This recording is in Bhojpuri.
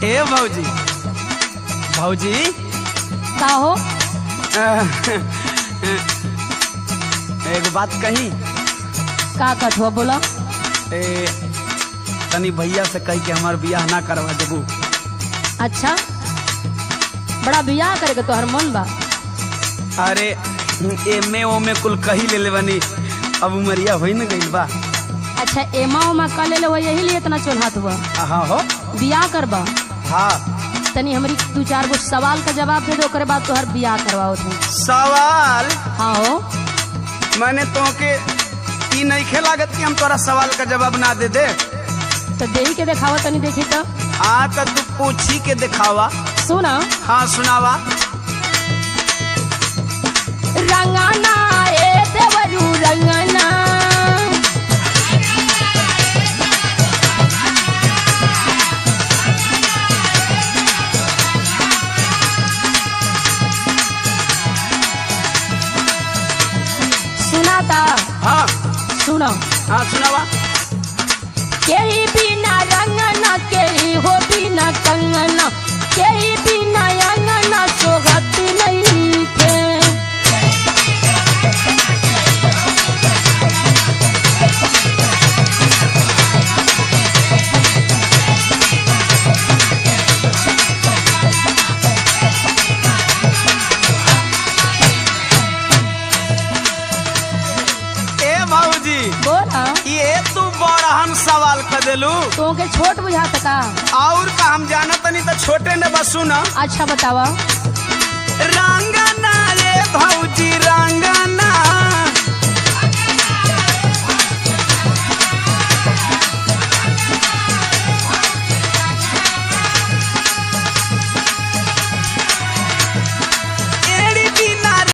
ए भौजी भौजी का हो? एक बात कही। का कथुआ बोला? तनी भैया से कही के हमार बियाह ना करवा देबू। अच्छा, बड़ा बियाह करे के तोहर मन बा? अरे एमे ओमे कुल कही ले ले बनी, अब उमरिया होई न गइल बा। अच्छा, एमा उमा कर ले हो, यही लिए इतना चोन्हात हुआ। हाँ हो बियाह करबा? हाँ। तनी हमारी 2-4 गो सवाल का जवाब दे दो, ओकरे बाद तोहर बियाह करवाओ थे। सवाल? हाँ हो। मैंने तोके ई नहीं खे लागत कि हम तोरा सवाल का जवाब ना दे दे। तो देही के दिखावा, तनी देखी तो। हाँ तो तू पूछी के दिखावा। सुना। हाँ सुनावा। रंगाना ए देवरू रंगाना, सुनाता? हाँ सुनो। हाँ सुनावा। केही बिना रंगना, केही हो बिना कंगना, केही बिना अंगना सोगत नहीं थे। बोला। ये तू बड़हन सवाल कर देलू। तो के छोट बुझात का? और का हम जाना तनी तो छोटे ने बस सुना। अच्छा बतावा। रंगना ये भौजी रंग